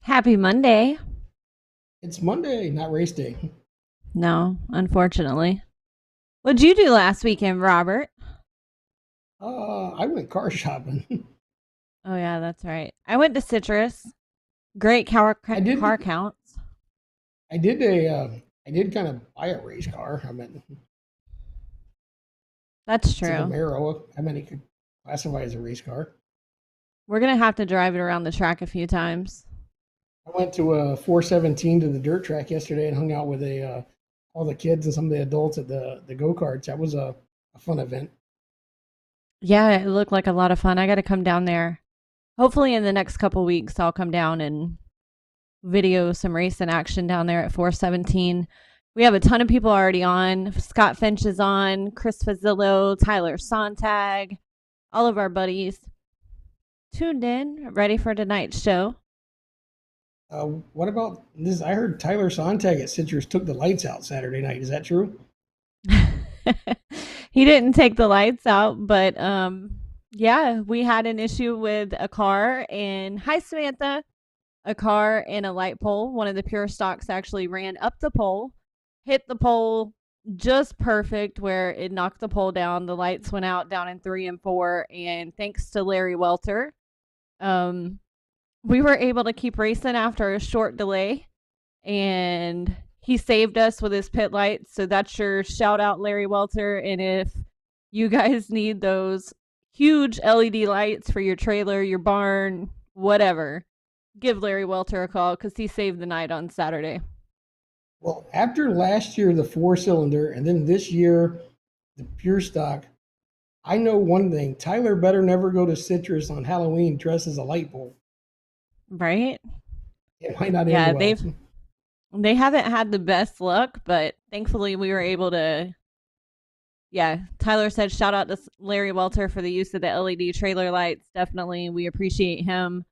Happy Monday. It's Monday, not race day. No, unfortunately. What'd you do last weekend, Robert? I went car shopping. Oh, yeah, that's right. I went to Citrus. Great I car did. counts. I did a. I did kind of buy a race car. I mean, That's it's a true. Camaro. I mean, it could classify as a race car. We're going to have to drive it around the track a few times. I went to a 417 to the dirt track yesterday and hung out with all the kids and some of the adults at the go karts. That was a fun event. Yeah, it looked like a lot of fun. I got to come down there. Hopefully, in the next couple weeks, I'll come down and video some racing action down there at 417. We have a ton of people already on. Scott Finch is on, Chris Fazzillo, Tyler Sontag, all of our buddies tuned in, ready for tonight's show. What about this? I heard Tyler Sontag at Citrus took the lights out Saturday night. Is that true? He didn't take the lights out, but yeah, we had an issue with a car in Hi Samantha, a car and a light pole. One of the pure stocks actually ran up the pole, hit the pole just perfect where it knocked the pole down. The lights went out down in 3 and 4, and thanks to Larry Welter, um, we were able to keep racing after a short delay, and he saved us with his pit lights. So that's your shout out, Larry Welter. And if you guys need those huge LED lights for your trailer, your barn, whatever, give Larry Welter a call because he saved the night on Saturday. Well, after last year, the four cylinder, and then this year, the pure stock, I know one thing. Tyler better never go to Citrus on Halloween dressed as a light bulb. Right? It might not end Yeah, well. they haven't had the best luck, but thankfully we were able to. Yeah, Tyler said shout out to Larry Welter for the use of the LED trailer lights. Definitely, we appreciate him.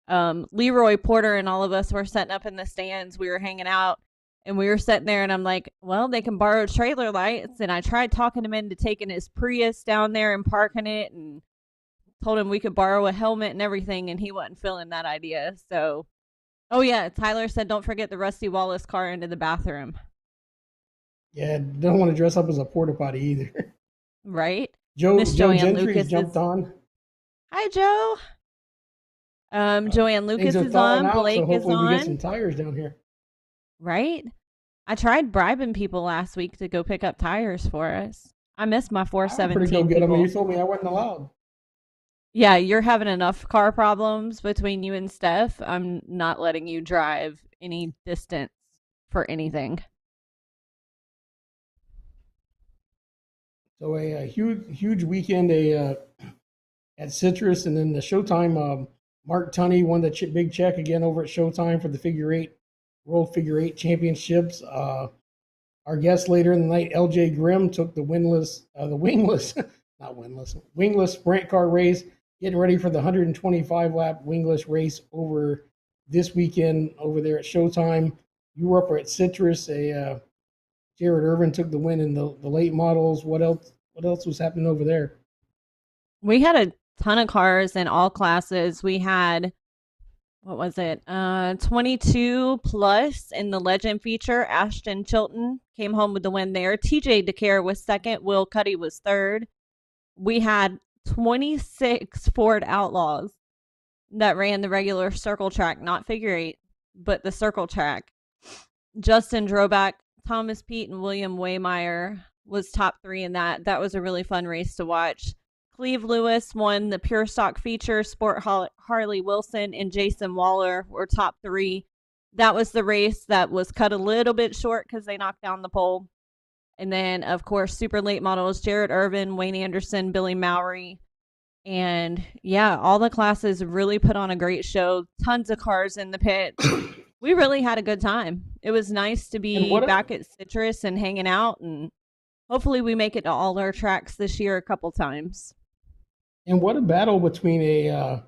Leroy Porter and all of us were sitting up in the stands. We were hanging out, and we were sitting there, and I'm like, well, they can borrow trailer lights. And I tried talking him into taking his Prius down there and parking it, and told him we could borrow a helmet and everything, and he wasn't feeling that idea. So, oh yeah, Tyler said don't forget the Rusty Wallace car into the bathroom. Yeah, don't want to dress up as a porta potty either. Right? Joe Miss Joe Joanne Gentry's Lucas jumped is. on. Hi, Joe. Joanne Things Lucas are is thawing on. out, so Blake is hopefully we get some on. tires down here. Right? I tried bribing people last week to go pick up tires for us. I miss my I offered to go 417 get them, and you people. told me I wasn't allowed. Yeah, you're having enough car problems between you and Steph. I'm not letting you drive any distance for anything. So a huge weekend at Citrus, and then the Showtime. Mark Tunney won the big check again over at Showtime for the figure eight World Figure Eight Championships. Our guest later in the night, LJ Grimm, took the wingless, not wingless sprint car race, getting ready for the 125 lap wingless race over this weekend over there at Showtime. You were up at Citrus. Jared Irvin took the win in the late models. What else? What else was happening over there? We had a ton of cars in all classes. We had, what was it? 22 plus in the legend feature. Ashton Chilton came home with the win there. TJ DeCare was second. Will Cuddy was third. We had 26 Ford Outlaws that ran the regular circle track, not figure eight, but the circle track. Justin Droback, Thomas Pete, and William Waymeyer was top three in that. That was a really fun race to watch. Cleve Lewis won the pure stock feature. Sport Harley Wilson and Jason Waller were top three. That was the race that was cut a little bit short because they knocked down the pole. And then, of course, super late models, Jared Irvin, Wayne Anderson, Billy Mowry. And yeah, all the classes really put on a great show. Tons of cars in the pits. We really had a good time. It was nice to And be what a back at Citrus and hanging out. And hopefully we make it to all our tracks this year a couple times. and what a battle between a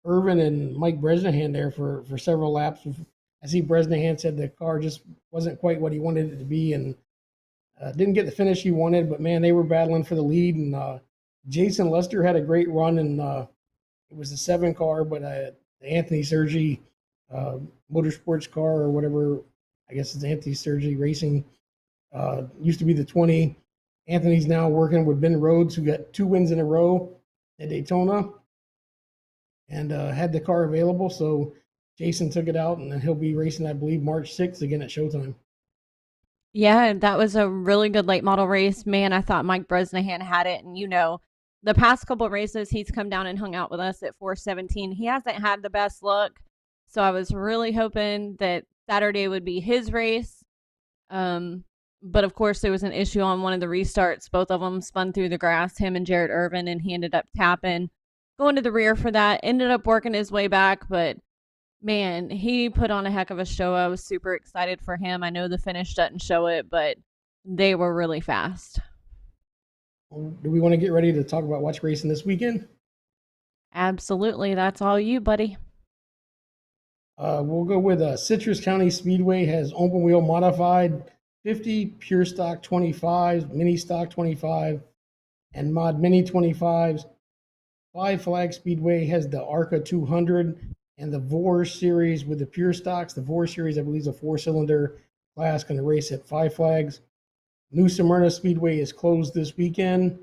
Irvin and Mike Bresnahan there for several laps. I see Bresnahan said the car just wasn't quite what he wanted it to be, and didn't get the finish he wanted. But man, they were battling for the lead, and Jason Lester had a great run, and it was a seven car, but Anthony Sergi motorsports car or whatever. I guess it's Anthony Sturgis Racing. Used to be the 20. Anthony's now working with Ben Rhodes, who got 2 wins in a row at Daytona and had the car available. So Jason took it out, and then he'll be racing, I believe, March 6th again at Showtime. Yeah, that was a really good late model race. Man, I thought Mike Bresnahan had it. And, the past couple races, he's come down and hung out with us at 417. He hasn't had the best luck. So I was really hoping that Saturday would be his race. But of course, there was an issue on one of the restarts. Both of them spun through the grass, him and Jarrett Irvin, and he ended up tapping, going to the rear for that. Ended up working his way back, but man, he put on a heck of a show. I was super excited for him. I know the finish doesn't show it, but they were really fast. Do we want to get ready to talk about what's racing this weekend? Absolutely. That's all you, buddy. We'll go with Citrus County Speedway has open wheel modified 50, pure stock 25s, mini stock 25, and mod mini 25s. Five Flag Speedway has the ARCA 200 and the VOR series with the pure stocks. The VOR series, I believe, is a 4-cylinder class, going to race at Five Flags. New Smyrna Speedway is closed this weekend.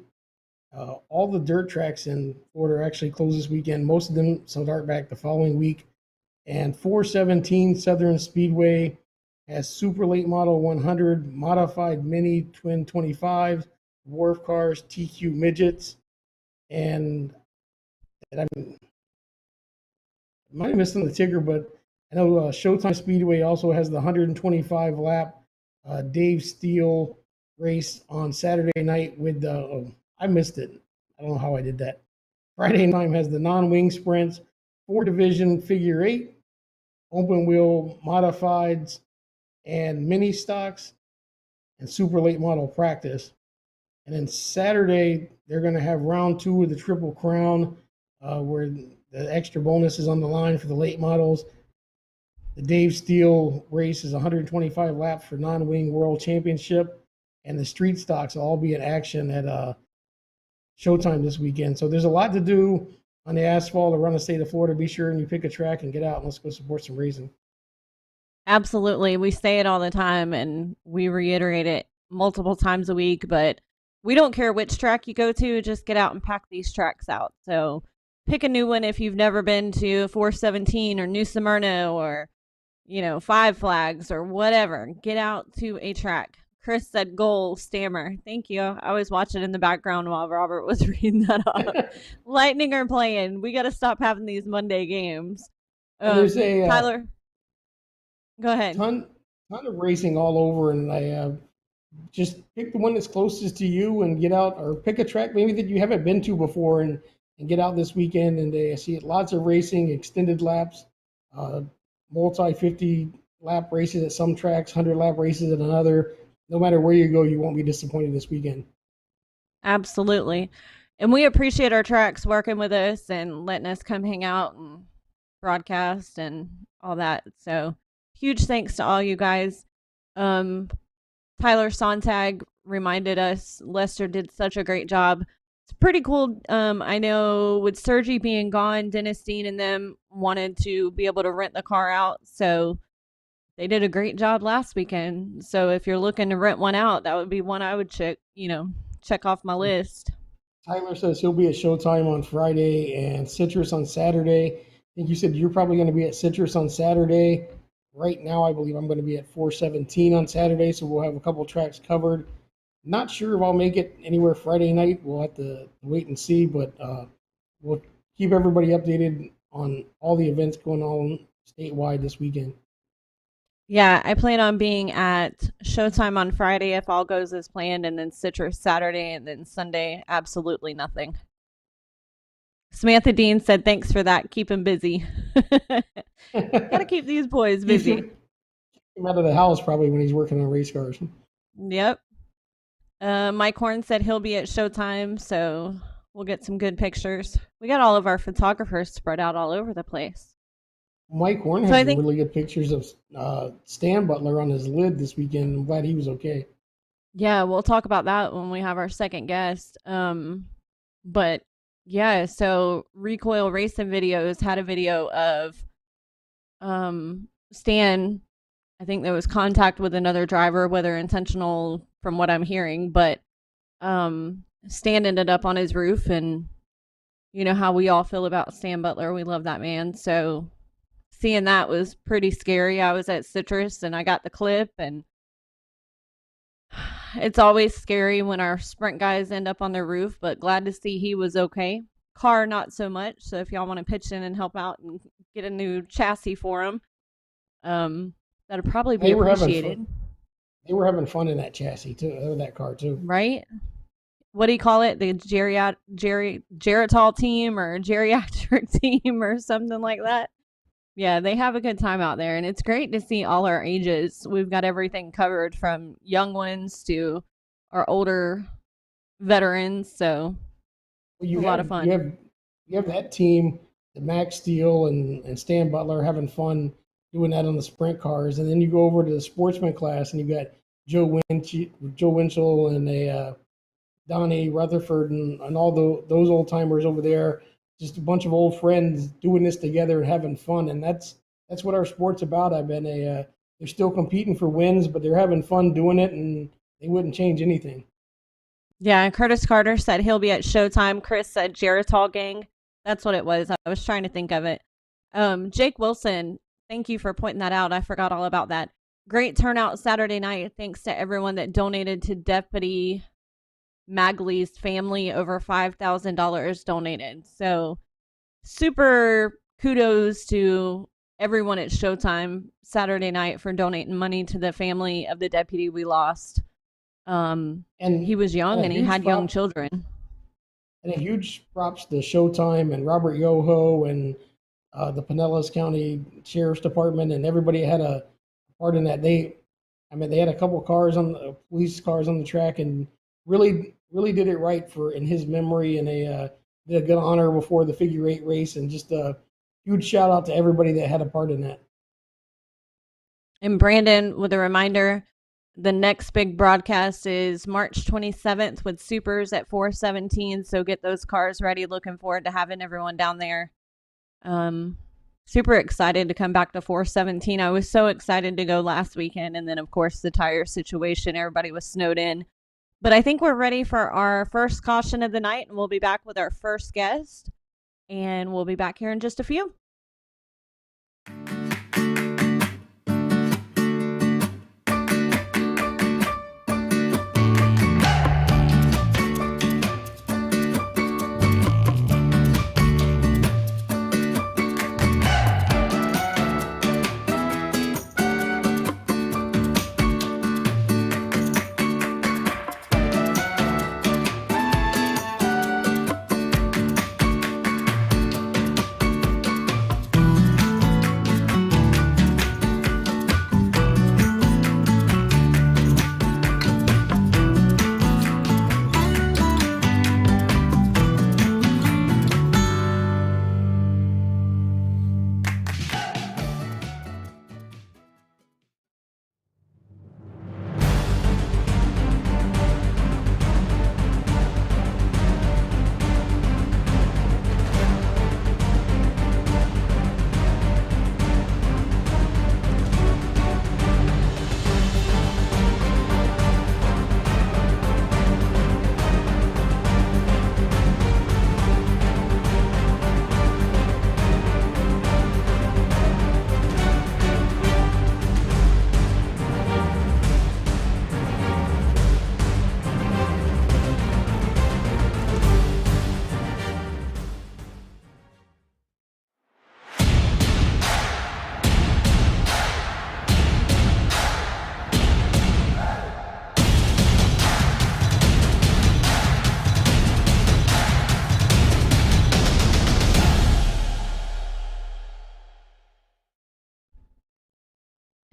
All the dirt tracks in Florida are actually closed this weekend. Most of them start back the following week. And 417 Southern Speedway has super late model 100, modified mini twin 25s, wharf cars, TQ midgets, and I might have missed on the Tigger, but I know Showtime Speedway also has the 125 lap Dave Steele race on Saturday night with the. Oh, I missed it. I don't know how I did that. Friday night has the non-wing sprints, 4 division figure 8, open wheel modifieds, and mini stocks, and super late model practice. And then Saturday, they're going to have round 2 of the Triple Crown, where the extra bonus is on the line for the late models. The Dave Steele race is 125 laps for non-wing world championship, and the street stocks will all be in action at Showtime this weekend. So there's a lot to do on the asphalt around the state of Florida. Be sure and you pick a track and get out and let's go support some racing. Absolutely. We say it all the time and we reiterate it multiple times a week, but we don't care which track you go to, just get out and pack these tracks out. So pick a new one if you've never been to 417 or New Smyrna or, Five Flags or whatever. Get out to a track. Chris said goal, stammer. Thank you. I was watching in the background while Robert was reading that off. Lightning are playing. We got to stop having these Monday games. There's a Tyler, go ahead. ton of racing all over, and I just pick the one that's closest to you and get out, or pick a track maybe that you haven't been to before and get out this weekend. And I see lots of racing, extended laps, multi 50 lap races at some tracks, 100 lap races at another. No matter where you go, you won't be disappointed this weekend. Absolutely. And we appreciate our tracks working with us and letting us come hang out and broadcast and all that. So huge thanks to all you guys. Tyler Sontag reminded us Lester did such a great job. It's pretty cool. I know with Sergi being gone, Dennis Dean and them wanted to be able to rent the car out. So they did a great job last weekend. So if you're looking to rent one out, that would be one I would check off my list. Tyler says he'll be at Showtime on Friday and Citrus on Saturday. I think you said you're probably going to be at Citrus on Saturday. Right now, I believe I'm going to be at 417 on Saturday, so we'll have a couple tracks covered. Not sure if I'll make it anywhere Friday night. We'll have to wait and see, but we'll keep everybody updated on all the events going on statewide this weekend. Yeah, I plan on being at Showtime on Friday if all goes as planned, and then Citrus Saturday, and then Sunday, absolutely nothing. Samantha Dean said, thanks for that. Keep him busy. Gotta keep these boys busy. Keep him out of the house probably when he's working on race cars. Yep. Mike Horn said he'll be at Showtime, so we'll get some good pictures. We got all of our photographers spread out all over the place. Mike Horn has some really good pictures of Stan Butler on his lid this weekend. I'm glad he was okay. Yeah, we'll talk about that when we have our second guest. But yeah, so Recoil Racing Videos had a video of Stan, I think there was contact with another driver, whether intentional from what I'm hearing, but Stan ended up on his roof, and you know how we all feel about Stan Butler. We love that man. So seeing that was pretty scary. I was at Citrus and I got the clip, and it's always scary when our sprint guys end up on their roof, but glad to see he was okay. Car, not so much. So if y'all want to pitch in and help out and get a new chassis for him, that'd probably be They were having fun. appreciated. They were having fun in that chassis too, or that car too. Right? What do you call it? The geritol team or geriatric team or something like that. Yeah, they have a good time out there, and it's great to see all our ages. We've got everything covered from young ones to our older veterans, so Well, a lot of fun. you have that team, the Max Steel and Stan Butler having fun doing that on the sprint cars, and then you go over to the sportsman class and you got Joe Winchell and Donnie Rutherford and all those old timers over there, just a bunch of old friends doing this together and having fun, and that's what our sport's about. I've been they're still competing for wins, but they're having fun doing it, and they wouldn't change anything. Yeah, Curtis Carter said he'll be at Showtime. Chris said Geritol Gang. That's what it was. I was trying to think of it. Jake Wilson, thank you for pointing that out. I forgot all about that. Great turnout Saturday night. Thanks to everyone that donated to Deputy Magley's family. Over $5,000 donated. So super kudos to everyone at Showtime Saturday night for donating money to the family of the deputy we lost. And He was young and he had young children. And a huge props to Showtime and Robert Yoho and the Pinellas County Sheriff's Department and everybody had a part in that. They had a couple of cars on the police cars on the track and really did it right for in his memory, and they did a good honor before the figure eight race, and just a huge shout out to everybody that had a part in that. And Brandon, with a reminder, the next big broadcast is March 27th with Supers at 417. So get those cars ready. Looking forward to having everyone down there. Super excited to come back to 417. I was so excited to go last weekend. And then, of course, the tire situation. Everybody was snowed in. But I think we're ready for our first caution of the night. And we'll be back with our first guest. And we'll be back here in just a few.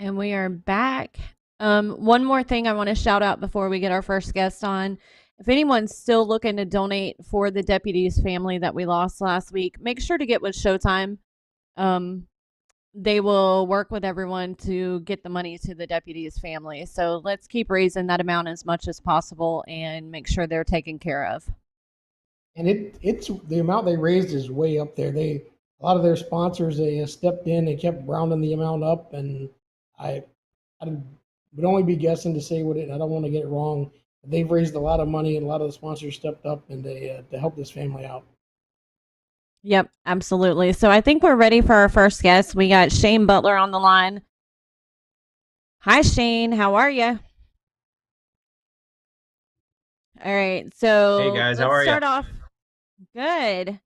And we are back. One more thing I want to shout out before we get our first guest on. If anyone's still looking to donate for the deputy's family that we lost last week, make sure to get with Showtime. They will work with everyone to get the money to the deputy's family. So let's keep raising that amount as much as possible and make sure they're taken care of. And it's the amount they raised is way up there. a lot of their sponsors, they stepped in and kept rounding the amount up, and I, I would only be guessing to say what it. I don't want to get it wrong. They've raised a lot of money, and a lot of the sponsors stepped up and they to help this family out. Yep, absolutely. So I think we're ready for our first guest. We got Shane Butler on the line. Hi, Shane. How are you? All right. Hey So guys, how let's are you? start off. Good.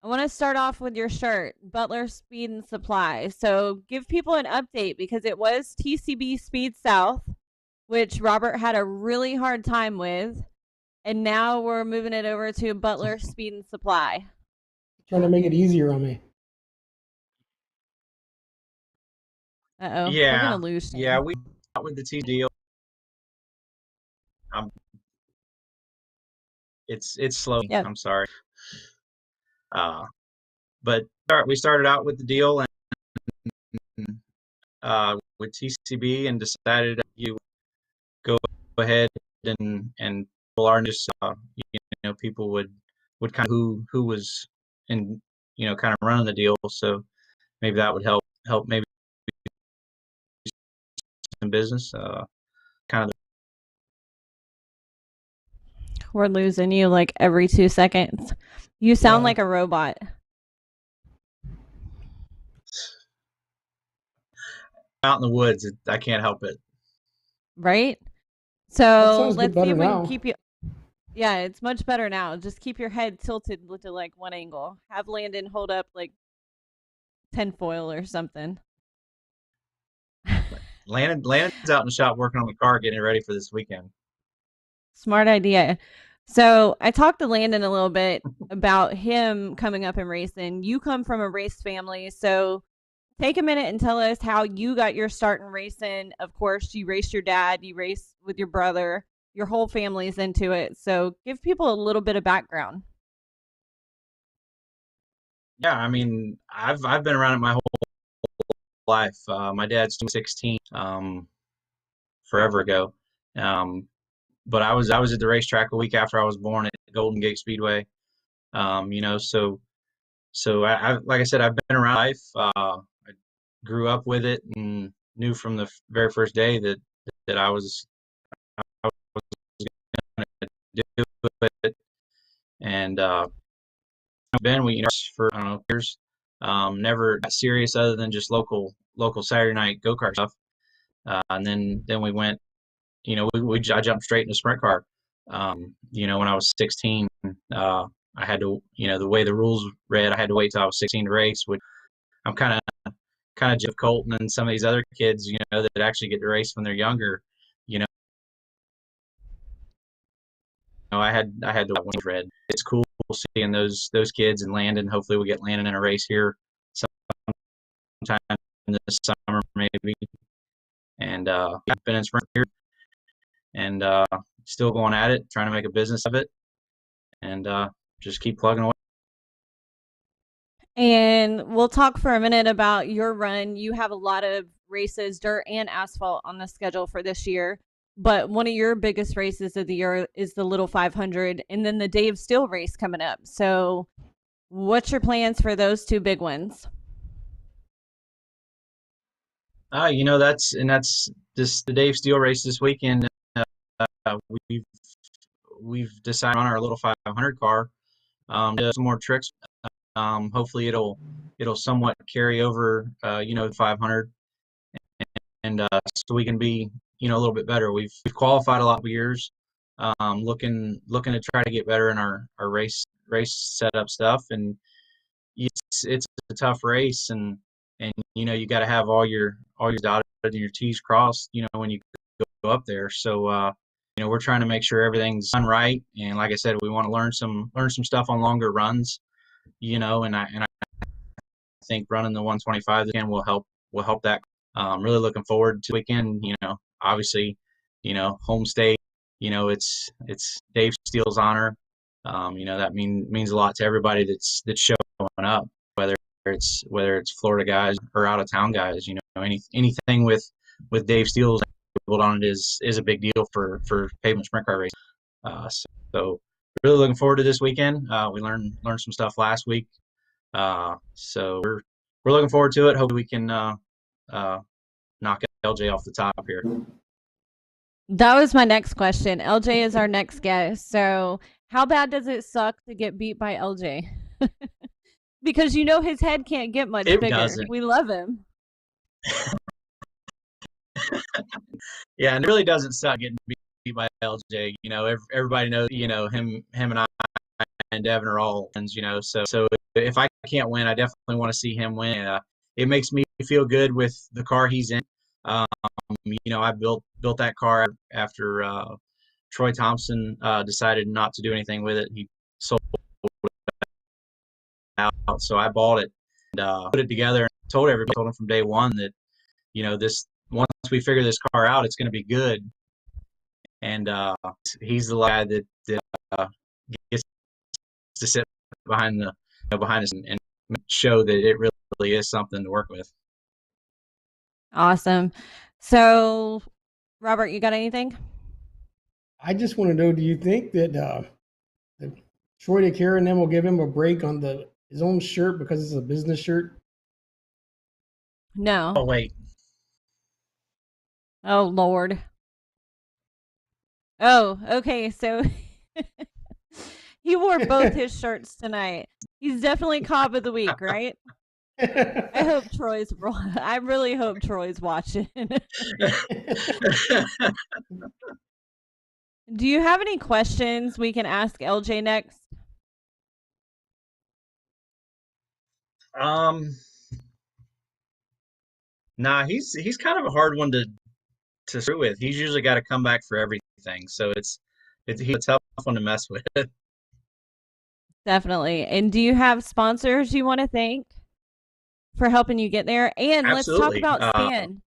I want to start off with your shirt, Butler Speed and Supply. So give people an update because it was TCB Speed South, which Robert had a really hard time with. And now we're moving it over to Butler Speed and Supply. Trying to make it easier on me. Uh-oh. We're going to Yeah, lose yeah, Shane. we got with the T deal. Um, it's slow. Yep. I'm sorry. Uh, but we started out with the deal and with TCB and decided you go ahead and people are just you know people would kind of who was in kind of running the deal. So maybe that would help maybe some business. Kind of We're losing you like every 2 seconds. You sound Yeah. like a robot, out in the woods. I can't help it. right? That So sounds let's see better if we can now. keep you. Yeah, it's much better now. Just keep your head tilted to like one angle. Have Landon hold up like tinfoil or something. Landon's out in the shop working on the car, getting it ready for this weekend. Smart idea. So I talked to Landon a little bit about him coming up in racing. You come from a race family, so take a minute and tell us how you got your start in racing. Of course, you raced your dad, you raced with your brother, your whole family's into it. So give people a little bit of background. Yeah, I mean, I've been around it my whole life. My dad's 16, forever ago. Um, but I was at the racetrack a week after I was born at Golden Gate Speedway. So I like I said, I've been around life. I grew up with it and knew from the very first day that I was do it. And been we for I don't know years. Never got serious other than just local Saturday night go kart stuff. And then we went. I jumped straight into sprint car. When I was 16, I had to, the way the rules read, I had to wait till I was 16 to race. Which I'm kind of Jeff Colton and some of these other kids, that actually get to race when they're younger. You know, I had to wait red. It's cool seeing those kids and Landon. Hopefully, we get Landon in a race here sometime this summer, maybe. And I've been in sprint here and still going at it, trying to make a business of it, and just keep plugging away. And we'll talk for a minute about your run. You have a lot of races, dirt and asphalt, on the schedule for this year. But one of your biggest races of the year is the Little 500, and then the Dave Steele race coming up. So, what's your plans for those two big ones? That's this the Dave Steele race this weekend. Uh, we've we've decided on our little 500 car, do some more tricks. Hopefully it'll somewhat carry over, 500, and so we can be, a little bit better. We've qualified a lot of years, looking to try to get better in our race setup stuff, and it's a tough race, and you got to have all your dotted and your T's crossed, when you go up there. So we're trying to make sure everything's done right, and like I said, we want to learn some stuff on longer runs, and I think running the 125 again will help that. Really looking forward to the weekend. Obviously, home state. It's Dave Steele's honor. That means a lot to everybody that's showing up, whether it's Florida guys or out of town guys. Anything with Dave Steele's labeled on it is a big deal for pavement sprint car racing. So really looking forward to this weekend. We learned some stuff last week. So we're looking forward to it. Hopefully we can knock LJ off the top here. That was my next question. LJ is our next guest. So, how bad does it suck to get beat by LJ? Because his head can't get much It bigger. doesn't. We love him. Yeah, and it really doesn't suck getting beat by LJ. Everybody knows. Him and I and Devin are all friends. So if I can't win, I definitely want to see him win. It makes me feel good with the car he's in. I built that car after Troy Thompson decided not to do anything with it. He sold it out, so I bought it and put it together. And told him from day one that this once we figure this car out, it's going to be good. And he's the guy that gets to sit behind us and show that it really is something to work with. Awesome. So, Robert, you got anything? I just want to know, do you think that Troy DeCara and them will give him a break on his own shirt because it's a business shirt? No. Oh, wait. Oh, Lord. Oh, okay. So he wore both his shirts tonight. He's definitely Cobb of the Week, right? I really hope Troy's watching. Do you have any questions we can ask LJ next? Nah, he's kind of a hard one to screw with. He's usually got to come back for everything, so he's a tough one to mess with. Definitely. And do you have sponsors you want to thank for helping you get there? And Absolutely. Let's talk about Stan.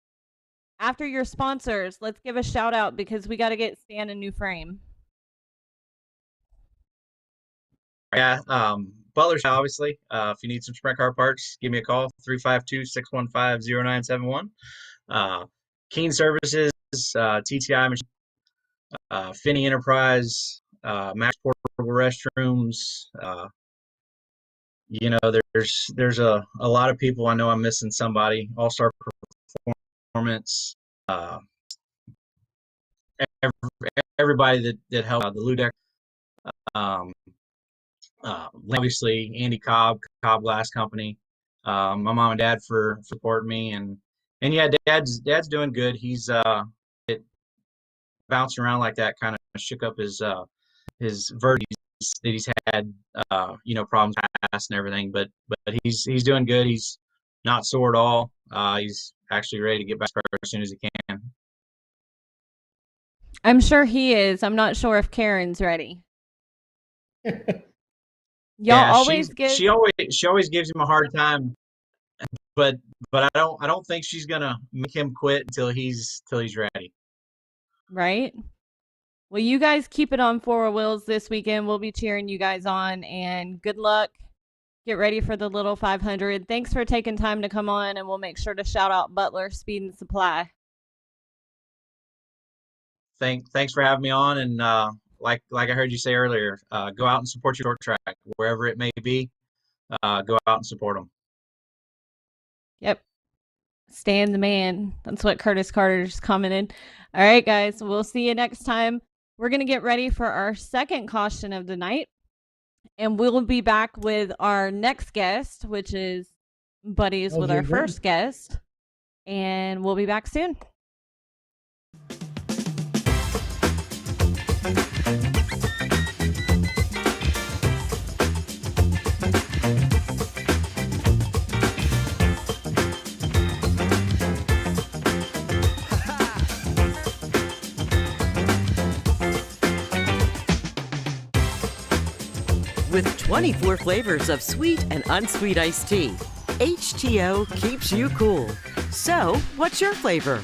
After your sponsors, let's give a shout out because we got to get Stan a new frame. Yeah, Butler's obviously. If you need some sprint car parts, give me a call, 352-615-0971. Keen Services, TTI, Finney Enterprise, Max Portable Restrooms. There's a lot of people. I know I'm missing somebody. All Star Performance. Everybody that helped the Ludeck. Obviously Andy Cobb Glass Company, my mom and dad for supporting me, and yeah, dad's doing good. He's bouncing around like that kind of shook up his vertigo that he's had problems past and everything, but he's doing good. He's not sore at all. He's actually ready to get back as soon as he can. I'm sure he is. I'm not sure if Karen's ready. She always gives him a hard time, but I don't think she's gonna make him quit until he's ready. Right. Well, you guys keep it on Four Wheels this weekend. We'll be cheering you guys on, and good luck. Get ready for the Little 500. Thanks for taking time to come on, and we'll make sure to shout out Butler Speed and Supply. Thanks for having me on, and like I heard you say earlier, go out and support your short track wherever it may be. Go out and support them. Yep. Stan the man. That's what Curtis Carter's commented. All right, guys. We'll see you next time. We're going to get ready for our second caution of the night. And we'll be back with our next guest, which is buddies with our first guest. And we'll be back soon. With 24 flavors of sweet and unsweet iced tea, HTO keeps you cool. So, what's your flavor?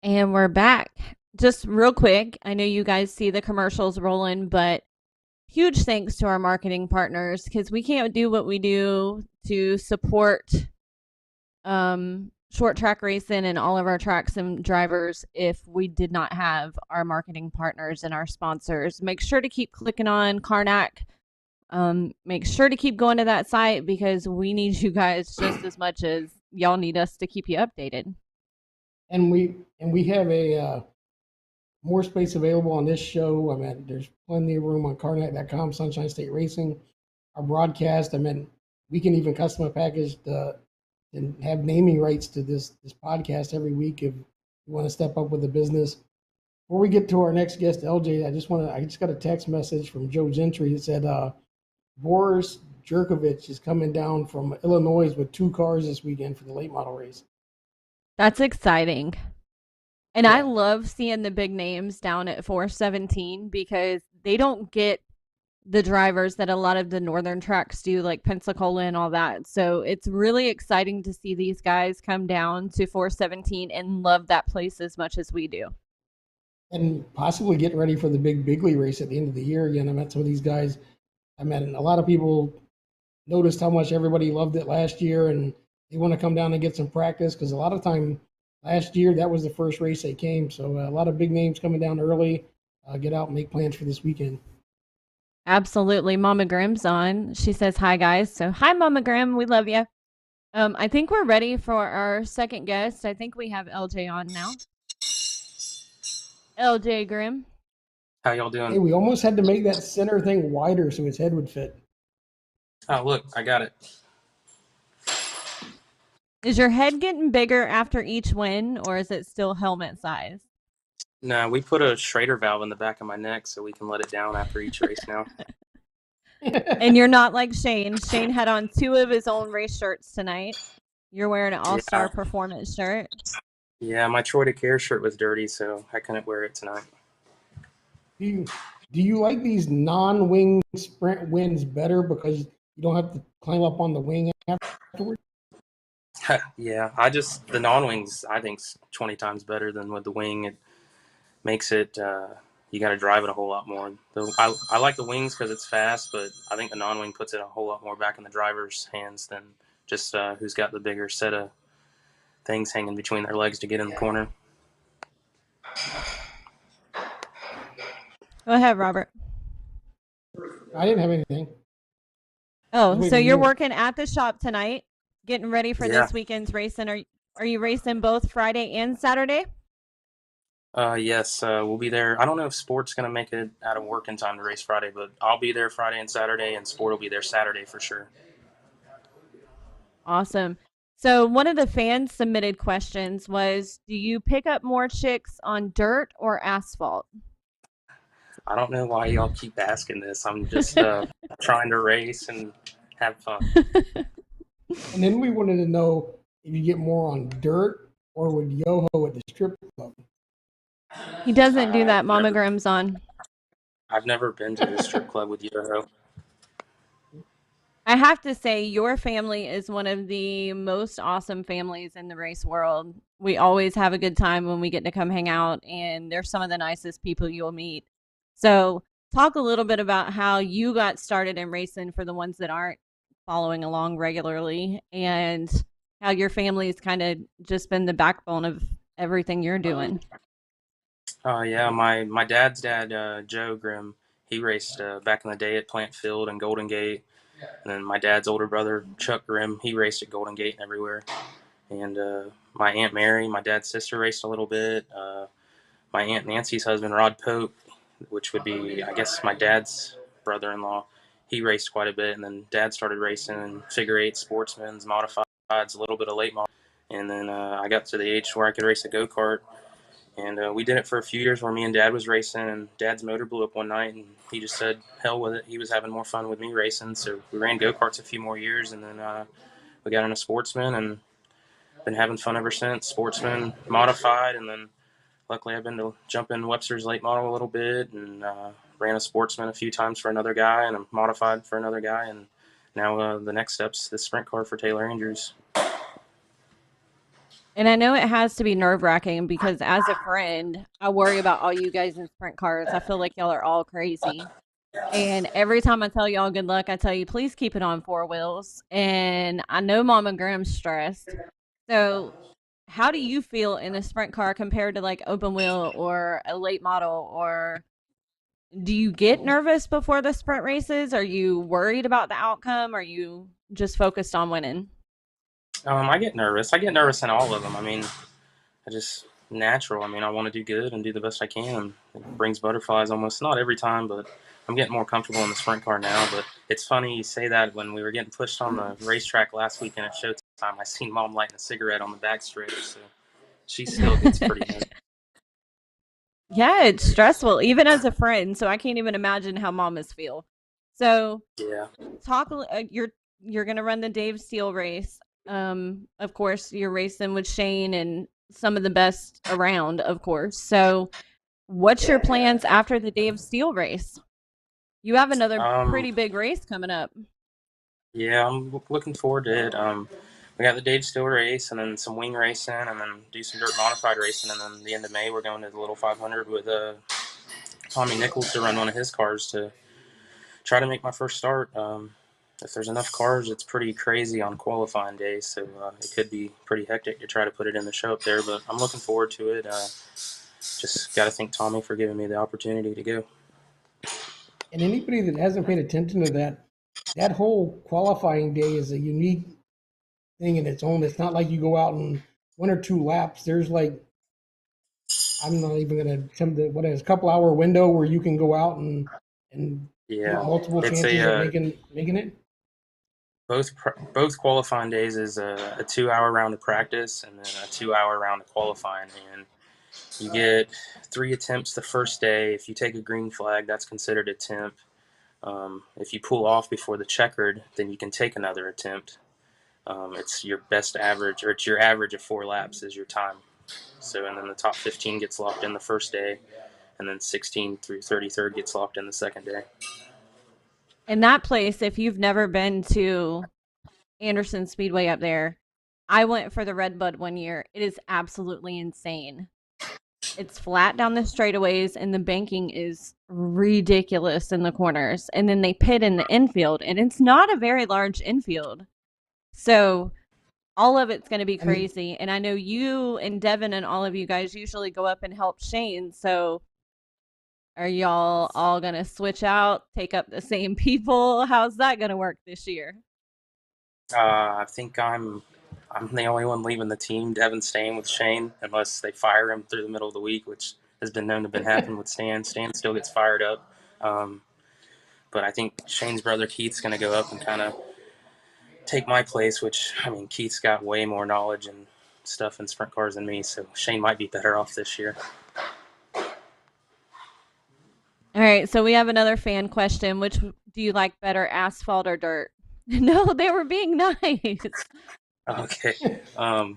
And we're back. Just real quick, I know you guys see the commercials rolling, but huge thanks to our marketing partners because we can't do what we do to support short track racing and all of our tracks and drivers if we did not have our marketing partners and our sponsors. Make sure to keep clicking on Karnac. Make sure to keep going to that site because we need you guys just as much as y'all need us to keep you updated. And we have a more space available on this show. I mean, there's plenty of room on Karnac.com, Sunshine State Racing. Our broadcast, I mean, we can even custom a package and have naming rights to this podcast every week if you want to step up with the business. Before we get to our next guest, LJ, I just got a text message from Joe Gentry that said Boris Jerkovich is coming down from Illinois with 2 cars this weekend for the late model race. That's exciting. And Yeah. I love seeing the big names down at 417 because they don't get the drivers that a lot of the northern tracks do, like Pensacola and all that. So it's really exciting to see these guys come down to 417 and love that place as much as we do. And possibly get ready for the big Bigley race at the end of the year again. I met some of these guys. I mean, a lot of people noticed how much everybody loved it last year, and they want to come down and get some practice because a lot of time last year that was the first race they came. So a lot of big names coming down early. Get out and make plans for this weekend. Absolutely. Mama Grimm's on. She says, hi, guys. So, hi, Mama Grimm. We love you. I think we're ready for our second guest. I think we have LJ on now. LJ Grimm. How y'all doing? Hey, we almost had to make that center thing wider so his head would fit. Oh, look, I got it. Is your head getting bigger after each win, or is it still helmet size? No, we put a Schrader valve in the back of my neck so we can let it down after each race now. And you're not like Shane. Shane had on 2 of his own race shirts tonight. You're wearing an All-Star Performance shirt. Yeah, my Troy to Care shirt was dirty, so I couldn't wear it tonight. Do you like these non-wing sprint wins better because you don't have to climb up on the wing afterwards? Yeah, the non-wings I think's 20 times better than with the wing. It makes it you got to drive it a whole lot more. I like the wings because it's fast, but I think the non-wing puts it a whole lot more back in the driver's hands than just who's got the bigger set of things hanging between their legs to get in the corner. Go ahead, Robert. I didn't have anything. Oh, so you're working at the shop tonight, getting ready for Yeah. this weekend's racing. Are you racing both Friday and Saturday? Yes, we'll be there. I don't know if Sport's going to make it out of work in time to race Friday, but I'll be there Friday and Saturday, and Sport will be there Saturday for sure. Awesome. So one of the fans submitted questions was, do you pick up more chicks on dirt or asphalt? I don't know why y'all keep asking this. I'm just trying to race and have fun. And then we wanted to know if you get more on dirt or with Yoho at the strip club. He doesn't do that. Mama Grimm's on. I've never been to the strip club with Yoho. I have to say, your family is one of the most awesome families in the race world. We always have a good time when we get to come hang out, and they're some of the nicest people you'll meet. So talk a little bit about how you got started in racing for the ones that aren't following along regularly, and how your family's kind of just been the backbone of everything you're doing. Yeah, my dad's dad, Joe Grimm, he raced back in the day at Plant Field and Golden Gate. And then my dad's older brother, Chuck Grimm, he raced at Golden Gate and everywhere. And my Aunt Mary, my dad's sister, raced a little bit. My Aunt Nancy's husband, Rod Pope, which would be, I guess, my dad's brother-in-law, he raced quite a bit. And then Dad started racing in figure eight, sportsmen's, modifieds, a little bit of late model. And then I got to the age where I could race a go-kart. And we did it for a few years where me and Dad was racing, and Dad's motor blew up one night, and he just said, hell with it. He was having more fun with me racing, so we ran go-karts a few more years, and then we got into sportsman and been having fun ever since. Sportsman, modified, and then luckily I've been to jump in Webster's late model a little bit, and ran a sportsman a few times for another guy, and a modified for another guy, and now the next step's the sprint car for Taylor Andrews. And I know it has to be nerve wracking because as a friend, I worry about all you guys in sprint cars. I feel like y'all are all crazy. And every time I tell y'all good luck, I tell you, please keep it on four wheels. And I know Mama Graham's stressed. So, how do you feel in a sprint car compared to like open wheel or a late model? Or do you get nervous before the sprint races? Are you worried about the outcome? Are you just focused on winning? I get nervous. I get nervous in all of them. I mean, I just natural. I mean, I want to do good and do the best I can. It brings butterflies almost not every time, but I'm getting more comfortable in the sprint car now. But it's funny you say that. When we were getting pushed on the racetrack last weekend at Showtime, I seen Mom lighting a cigarette on the back stretch, so she still gets pretty nervous. Yeah, it's stressful, even as a friend. So I can't even imagine how mamas feel. So Yeah. you're gonna run the Dave Steele race. Of course, you're racing with Shane and some of the best around, of course. So what's your plans after the Dave Steele race? You have another Um, pretty big race coming up. yeah, I'm looking forward to it. We got the Dave Steele race, and then some wing racing, and then do some dirt modified racing, and then the end of May we're going to the Little 500 with Tommy Nichols to run one of his cars to try to make my first start. If there's enough cars, it's pretty crazy on qualifying days, so it could be pretty hectic to try to put it in the show up there. But I'm looking forward to it. Just got to thank Tommy for giving me the opportunity to go. And anybody that hasn't paid attention to that, that whole qualifying day is a unique thing in its own. It's not like you go out and one or two laps. There's like, I'm not even gonna tell the what is a couple hour window where you can go out and get Yeah, multiple it's chances at making it. both qualifying days is a 2 hour round of practice and then a 2 hour round of qualifying, and you get 3 attempts the first day. If you take a green flag, that's considered a temp. If you pull off before the checkered, then you can take another attempt. It's your best average, or it's your average of 4 laps is your time. So, and then the top 15 gets locked in the first day, and then 16 through 33rd gets locked in the second day. And that place, if you've never been to Anderson Speedway up there, I went for the Red Bud one year. It is absolutely insane. It's flat down the straightaways, and the banking is ridiculous in the corners. And then they pit in the infield, and it's not a very large infield. So all of it's going to be I mean, crazy. And I know you and Devin and all of you guys usually go up and help Shane. So are y'all all going to switch out, take up the same people? How's that going to work this year? I think I'm the only one leaving the team. Devin's staying with Shane unless they fire him through the middle of the week, which has been known to have happened with Stan. Stan still gets fired up. But I think Shane's brother Keith's going to go up and kind of take my place, which, I mean, Keith's got way more knowledge and stuff in sprint cars than me, so Shane might be better off this year. All right, so we have another fan question. Which do you like better, asphalt or dirt? No, they were being nice. Okay. I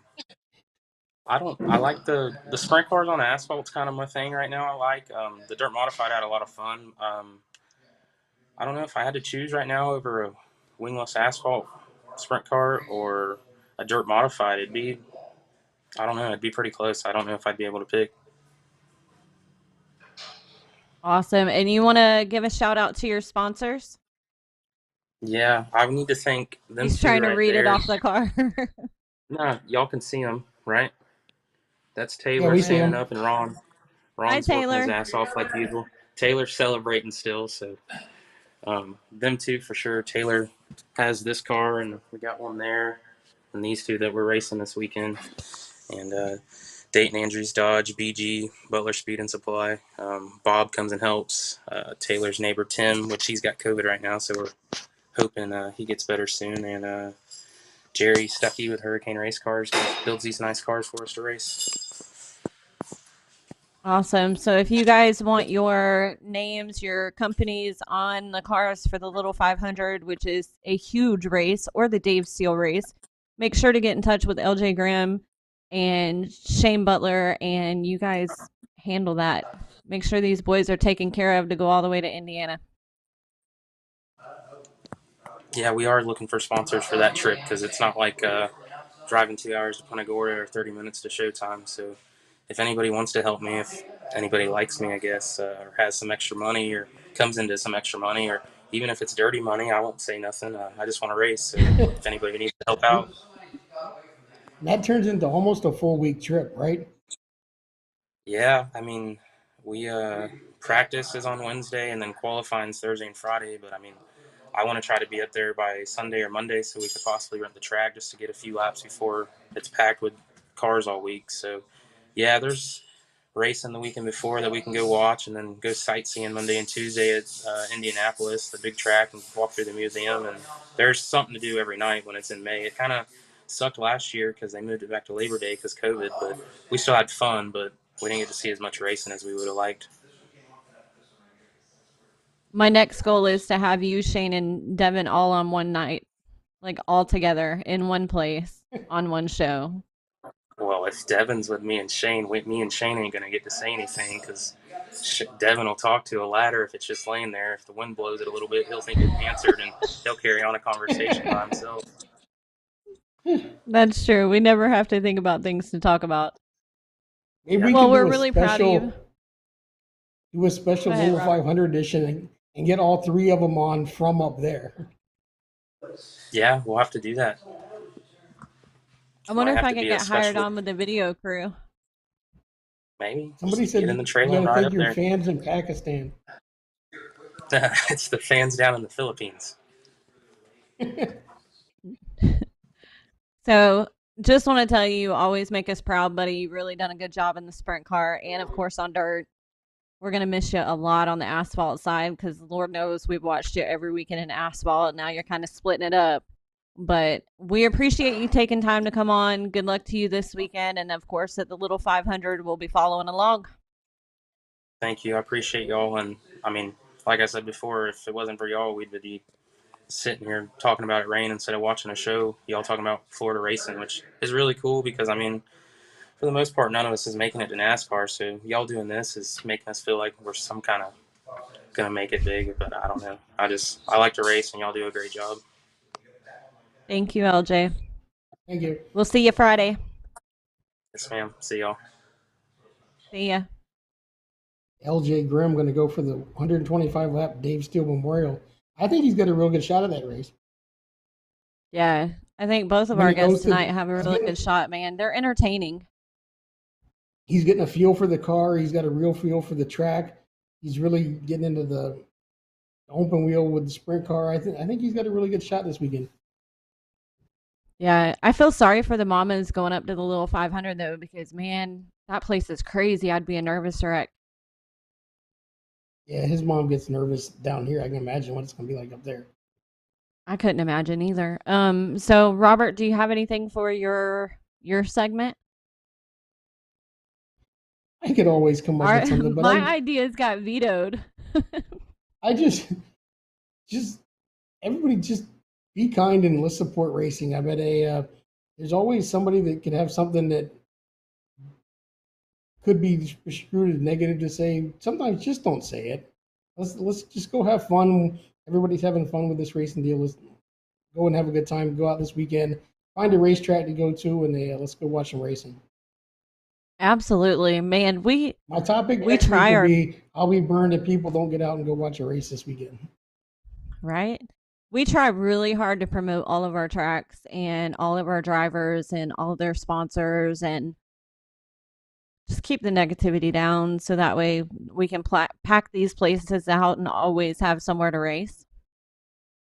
like the sprint cars on asphalt's kind of my thing right now. I like the dirt modified. I had a lot of fun. I don't know if I had to choose right now over a wingless asphalt sprint car or a dirt modified. I don't know, it'd be pretty close. I don't know if I'd be able to pick. Awesome. And you want to give a shout out to your sponsors? Yeah, I need to thank them He's two trying to right read it there. off the car. No, y'all can see them, right? That's yeah, Taylor we see standing them. up, and Hi, Ron's working his Taylor. ass off like usual. Taylor's celebrating still, so them two for sure. Taylor has this car, and we got one there, and these two that we're racing this weekend, and Dayton Andrews Dodge, BG, Butler Speed and Supply. Bob comes and helps. Taylor's neighbor Tim, which he's got COVID right now, so we're hoping he gets better soon. And Jerry Stuckey with Hurricane Race Cars builds these nice cars for us to race. Awesome. So if you guys want your names, your companies on the cars for the Little 500, which is a huge race, or the Dave Steele race, make sure to get in touch with LJ Graham and Shane Butler, and you guys handle that. Make sure these boys are taken care of to go all the way to Indiana. Yeah, we are looking for sponsors for that trip because it's not like driving 2 hours to Punta Gorda or 30 minutes to Showtime. So if anybody wants to help me, if anybody likes me, I guess, or has some extra money or comes into some extra money, or even if it's dirty money, I won't say nothing. I just want to race. So if anybody needs to help out, That turns into almost a full week trip, right? yeah, I mean, we practice is on Wednesday and then qualifying's Thursday and Friday. But I mean, I want to try to be up there by Sunday or Monday so we could possibly rent the track just to get a few laps before it's packed with cars all week. So, yeah, there's racing the weekend before that we can go watch and then go sightseeing Monday and Tuesday at Indianapolis, the big track, and walk through the museum. And there's something to do every night when it's in May. It kind of sucked last year because they moved it back to Labor Day because COVID, but we still had fun, but we didn't get to see as much racing as we would have liked. My next goal is to have you, Shane, and Devin all on one night, like all together in one place on one show. Well, if Devin's with me and Shane ain't going to get to say anything because Devin will talk to a ladder if it's just laying there. If the wind blows it a little bit, he'll think it answered and he'll carry on a conversation by himself. That's true. We never have to think about things to talk about. Maybe we Well, can we're do a really proud of you. special, do a special Go ahead, Little Robert. 500 edition and get all three of them on from up there. Yeah, we'll have to do that. I wonder Might if have I to could be a get hired special. on with the video crew. Maybe. Somebody Just said get in the you trailer got and to ride take up your there. fans in Pakistan. It's the fans down in the Philippines. So just want to tell you, you always make us proud, buddy. You've really done a good job in the sprint car and, of course, on dirt. We're going to miss you a lot on the asphalt side because Lord knows we've watched you every weekend in asphalt. Now you're kind of splitting it up. But we appreciate you taking time to come on. Good luck to you this weekend. And, of course, at the Little 500, we'll be following along. Thank you. I appreciate y'all. And, I mean, like I said before, if it wasn't for y'all, we'd be sitting here talking about it rain instead of watching a show. Y'all talking about Florida racing, which is really cool because, I mean, for the most part, none of us is making it to NASCAR. So y'all doing this is making us feel like we're some kind of going to make it big. But I don't know. I like to race, and y'all do a great job. Thank you, LJ. Thank you. We'll see you Friday. Yes, ma'am. See y'all. See ya. LJ Grimm going to go for the 125 lap Dave Steele Memorial. I think he's got a real good shot at that race. Yeah, I think both of When our he goes guests to- tonight have a he's really getting- good shot, man. They're entertaining. He's getting a feel for the car. He's got a real feel for the track. He's really getting into the open wheel with the sprint car. I think he's got a really good shot this weekend. Yeah, I feel sorry for the mamas going up to the Little 500 though, because man, that place is crazy. I'd be a nervous wreck. Yeah, his mom gets nervous down here. I can imagine what it's going to be like up there. I couldn't imagine either. So Robert, do you have anything for your segment? I could always come up with something, but My ideas got vetoed. I just everybody just be kind and let's support racing. I bet there's always somebody that could have something that could be screwed as negative to say. Sometimes just don't say it. Let's just go have fun. Everybody's having fun with this racing deal. Let's go and have a good time. Go out this weekend, find a racetrack to go to, and let's go watch some racing. Absolutely, man. My topic We next try week will our- be I'll be burned if people don't get out and go watch a race this weekend. Right? We try really hard to promote all of our tracks and all of our drivers and all of their sponsors and just keep the negativity down so that way we can pack these places out and always have somewhere to race.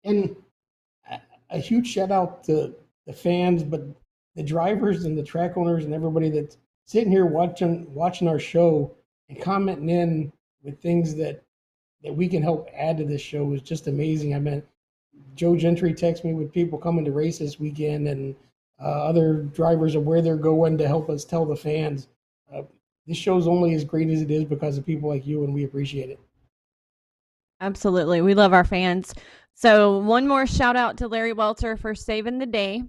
And a huge shout out to the fans, but the drivers and the track owners and everybody that's sitting here watching our show and commenting in with things that we can help add to this show is just amazing. I mean, Joe Gentry texts me with people coming to race this weekend and other drivers of where they're going to help us tell the fans. This show's only as great as it is because of people like you, and we appreciate it. Absolutely. We love our fans. So one more shout out to Larry Welter for saving the day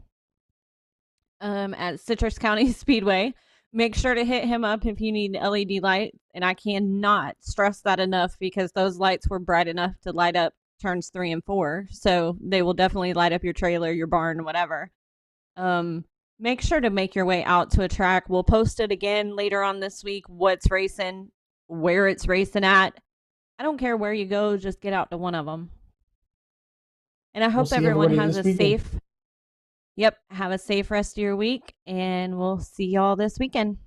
at Citrus County Speedway. Make sure to hit him up if you need an LED light. And I cannot stress that enough because those lights were bright enough to light up turns 3 and 4. So they will definitely light up your trailer, your barn, whatever. make sure to make your way out to a track. We'll post it again later on this week, what's racing, where it's racing at. I don't care where you go, just get out to one of them. And I We'll hope see everyone everybody has this a weekend. have a safe rest of your week, and we'll see y'all this weekend.